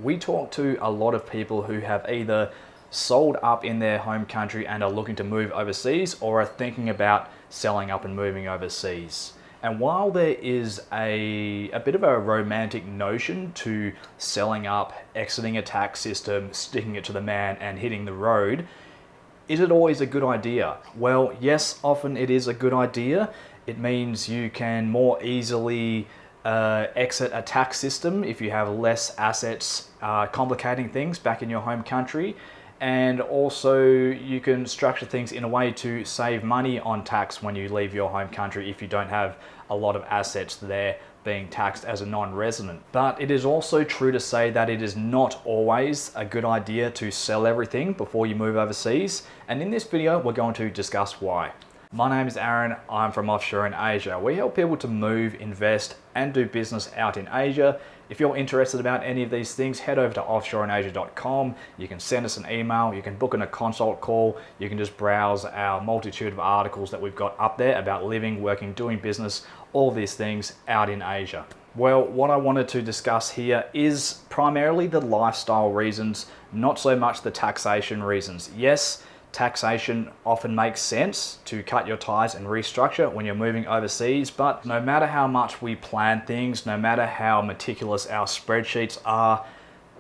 we talk to a lot of people who have either sold up in their home country and are looking to move overseas, or are thinking about selling up and moving overseas. And while there is a bit of a romantic notion to selling up, exiting a tax system, sticking it to the man and hitting the road, is it always a good idea? Well, yes, often it is a good idea. It means you can more easily exit a tax system if you have less assets complicating things back in your home country. And also you can structure things in a way to save money on tax when you leave your home country if you don't have a lot of assets there being taxed as a non-resident. But it is also true to say that it is not always a good idea to sell everything before you move overseas. And in this video, we're going to discuss why. My name is Aaron, I'm from Offshore in Asia. We help people to move, invest, and do business out in Asia. If you're interested about any of these things, head over to offshoreinAsia.com. You can send us an email, you can book in a consult call, you can just browse our multitude of articles that we've got up there about living, working, doing business, all these things out in Asia. Well, what I wanted to discuss here is primarily the lifestyle reasons, not so much the taxation reasons. Yes, taxation often makes sense to cut your ties and restructure when you're moving overseas, but no matter how much we plan things, no matter how meticulous our spreadsheets are,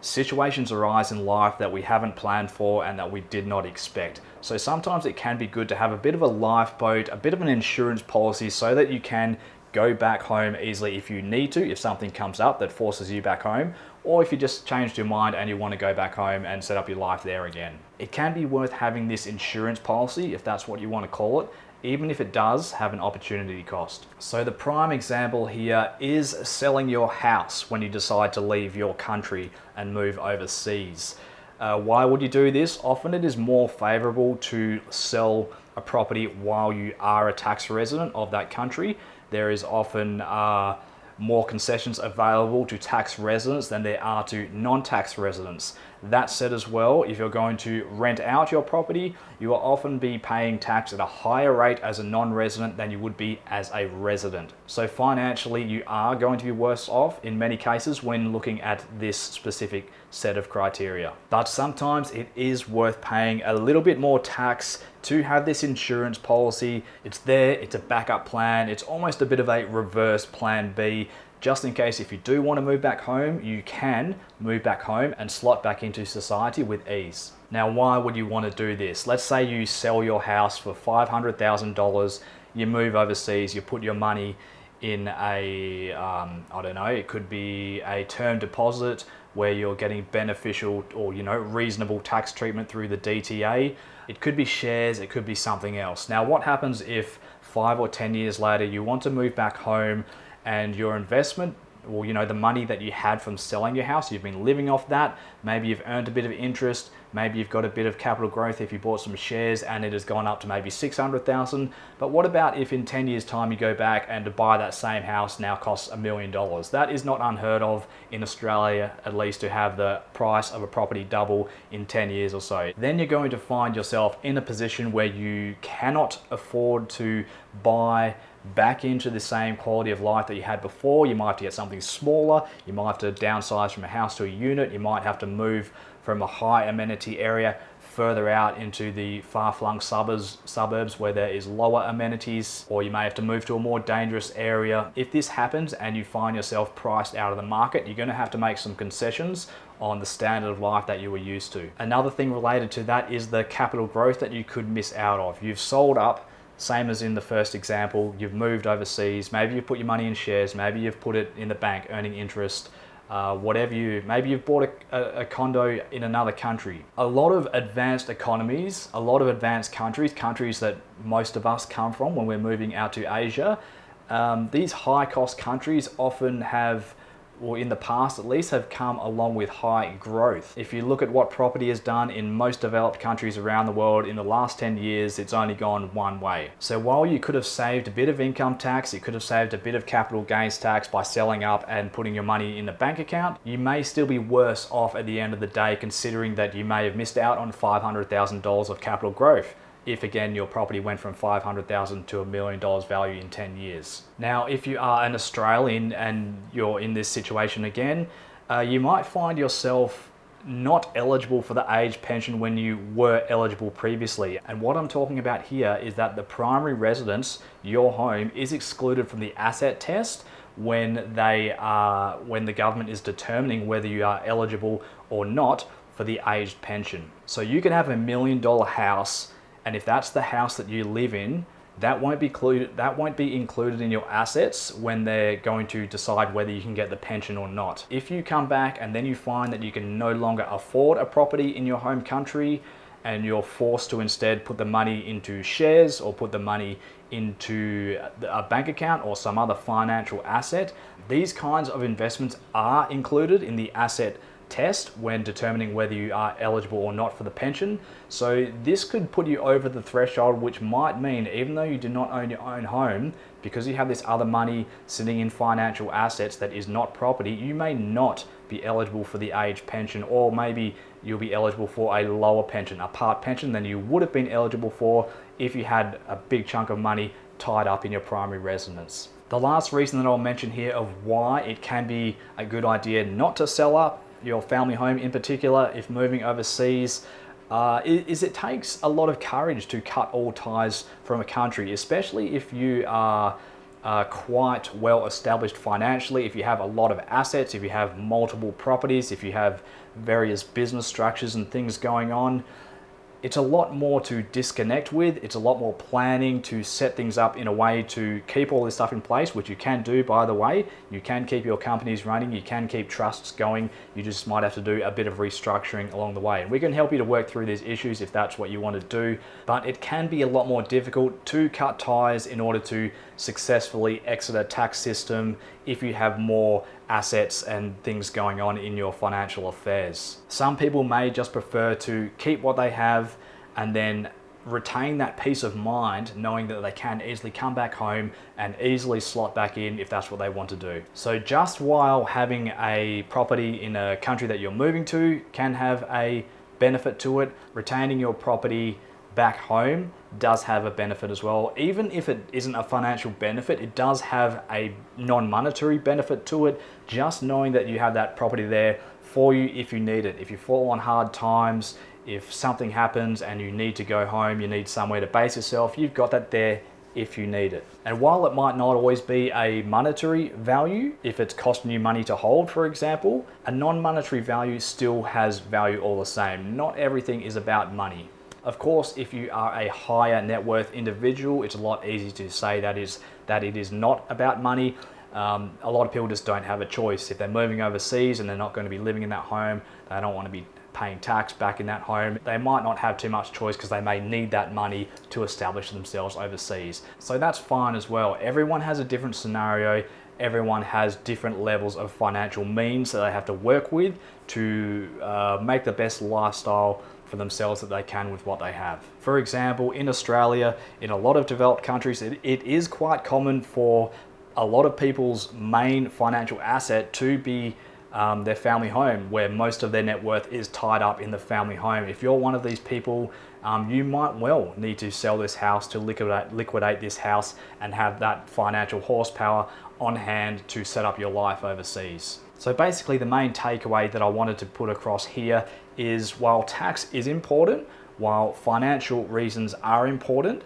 situations arise in life that we haven't planned for and that we did not expect. So sometimes it can be good to have a bit of a lifeboat, a bit of an insurance policy so that you can go back home easily if you need to, if something comes up that forces you back home, or if you just changed your mind and you want to go back home and set up your life there again. It can be worth having this insurance policy, if that's what you want to call it, even if it does have an opportunity cost. So the prime example here is selling your house when you decide to leave your country and move overseas. Why would you do this? Often it is more favorable to sell a property while you are a tax resident of that country. There is often more concessions available to tax residents than there are to non-tax residents. That said as well, if you're going to rent out your property, you will often be paying tax at a higher rate as a non-resident than you would be as a resident. So financially, you are going to be worse off in many cases when looking at this specific set of criteria. But sometimes it is worth paying a little bit more tax to have this insurance policy. It's there, it's a backup plan, it's almost a bit of a reverse plan B. Just in case if you do want to move back home, you can move back home and slot back into society with ease. Now, why would you want to do this? Let's say you sell your house for $500,000, you move overseas, you put your money in a, I don't know, it could be a term deposit where you're getting beneficial or, reasonable tax treatment through the DTA. It could be shares, it could be something else. Now, what happens if 5 or 10 years later you want to move back home and your investment, well, the money that you had from selling your house, you've been living off that, maybe you've earned a bit of interest, maybe you've got a bit of capital growth if you bought some shares and it has gone up to maybe 600,000. But what about if in 10 years time you go back and to buy that same house now costs $1 million? That is not unheard of in Australia, at least, to have the price of a property double in 10 years or so. Then you're going to find yourself in a position where you cannot afford to buy back into the same quality of life that you had before. You might have to get something smaller, you might have to downsize from a house to a unit, you might have to move from a high amenity area further out into the far-flung suburbs where there is lower amenities, or you may have to move to a more dangerous area. If this happens and you find yourself priced out of the market, you're going to have to make some concessions on the standard of life that you were used to. Another thing related to that is the capital growth that you could miss out of. You've sold up, same as in the first example, you've moved overseas, maybe you've put your money in shares, maybe you've put it in the bank earning interest, maybe you've bought a condo in another country. A lot of advanced economies, a lot of advanced countries that most of us come from when we're moving out to Asia, these high cost countries often have, or in the past at least, have come along with high growth. If you look at what property has done in most developed countries around the world in the last 10 years, it's only gone one way. So while you could have saved a bit of income tax, you could have saved a bit of capital gains tax by selling up and putting your money in the bank account, you may still be worse off at the end of the day, considering that you may have missed out on $500,000 of capital growth if, again, your property went from $500,000 to $1 million value in 10 years. Now, if you are an Australian and you're in this situation again, You might find yourself not eligible for the age pension when you were eligible previously. And what I'm talking about here is that the primary residence, your home, is excluded from the asset test when the government is determining whether you are eligible or not for the aged pension. So you can have $1 million house, and if that's the house that you live in, that won't be included in your assets when they're going to decide whether you can get the pension or not. If you come back and then you find that you can no longer afford a property in your home country and you're forced to instead put the money into shares or put the money into a bank account or some other financial asset, these kinds of investments are included in the asset test when determining whether you are eligible or not for the pension. So this could put you over the threshold, which might mean even though you do not own your own home, because you have this other money sitting in financial assets that is not property, you may not be eligible for the age pension, or maybe you'll be eligible for a lower pension, a part pension, than you would have been eligible for if you had a big chunk of money tied up in your primary residence. The last reason that I'll mention here of why it can be a good idea not to sell up your family home in particular if moving overseas is it takes a lot of courage to cut all ties from a country, especially if you are quite well established financially, if you have a lot of assets, if you have multiple properties, if you have various business structures and things going on. It's a lot more to disconnect with. It's a lot more planning to set things up in a way to keep all this stuff in place, which you can do, by the way. You can keep your companies running. You can keep trusts going. You just might have to do a bit of restructuring along the way. And we can help you to work through these issues if that's what you want to do. But it can be a lot more difficult to cut ties in order to successfully exit a tax system if you have more assets and things going on in your financial affairs. Some people may just prefer to keep what they have and then retain that peace of mind knowing that they can easily come back home and easily slot back in if that's what they want to do. So just while having a property in a country that you're moving to can have a benefit to it, retaining your property back home does have a benefit as well. Even if it isn't a financial benefit, it does have a non-monetary benefit to it, just knowing that you have that property there for you if you need it. If you fall on hard times, if something happens and you need to go home, you need somewhere to base yourself, you've got that there if you need it. And while it might not always be a monetary value, if it's costing you money to hold, for example, a non-monetary value still has value all the same. Not everything is about money. Of course, if you are a higher net worth individual, it's a lot easier to say that it is not about money. A lot of people just don't have a choice. If they're moving overseas and they're not going to be living in that home, they don't want to be paying tax back in that home, they might not have too much choice because they may need that money to establish themselves overseas. So that's fine as well. Everyone has a different scenario. Everyone has different levels of financial means that they have to work with to make the best lifestyle for themselves that they can with what they have. For example, in Australia, in a lot of developed countries, it is quite common for a lot of people's main financial asset to be their family home, where most of their net worth is tied up in the family home. If you're one of these people, you might well need to sell this house to liquidate this house and have that financial horsepower on hand to set up your life overseas. So basically the main takeaway that I wanted to put across here is while tax is important, while financial reasons are important,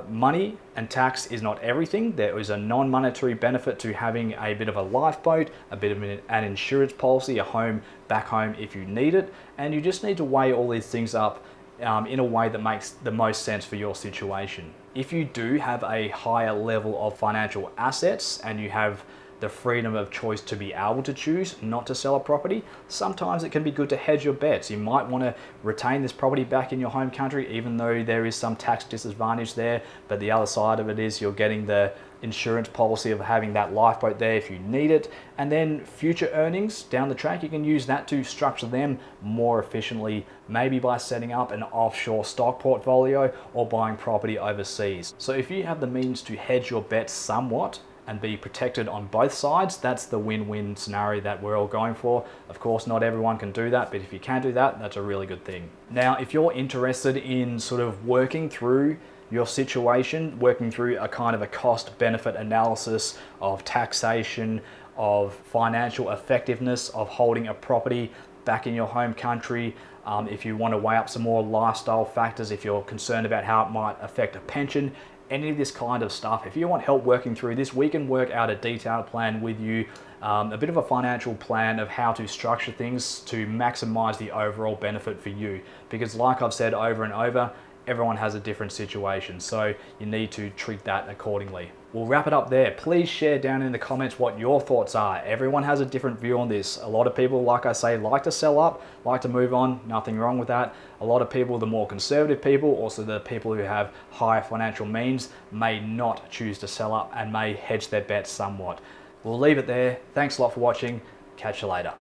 money and tax is not everything. There is a non-monetary benefit to having a bit of a lifeboat, a bit of an insurance policy, a home back home if you need it, and you just need to weigh all these things up in a way that makes the most sense for your situation. If you do have a higher level of financial assets and you have the freedom of choice to be able to choose not to sell a property, sometimes it can be good to hedge your bets. You might want to retain this property back in your home country, even though there is some tax disadvantage there, but the other side of it is you're getting the insurance policy of having that lifeboat there if you need it, and then future earnings down the track, you can use that to structure them more efficiently, maybe by setting up an offshore stock portfolio or buying property overseas. So if you have the means to hedge your bets somewhat and be protected on both sides, that's the win-win scenario that we're all going for. Of course, not everyone can do that, but if you can do that, that's a really good thing. Now, if you're interested in sort of working through your situation, working through a kind of a cost-benefit analysis of taxation, of financial effectiveness of holding a property back in your home country. If you want to weigh up some more lifestyle factors, if you're concerned about how it might affect a pension, any of this kind of stuff, if you want help working through this, we can work out a detailed plan with you, a bit of a financial plan of how to structure things to maximize the overall benefit for you. Because like I've said over and over, everyone has a different situation, so you need to treat that accordingly. We'll wrap it up there. Please share down in the comments what your thoughts are. Everyone has a different view on this. A lot of people, like I say, like to sell up, like to move on, nothing wrong with that. A lot of people, the more conservative people, also the people who have higher financial means, may not choose to sell up and may hedge their bets somewhat. We'll leave it there. Thanks a lot for watching. Catch you later.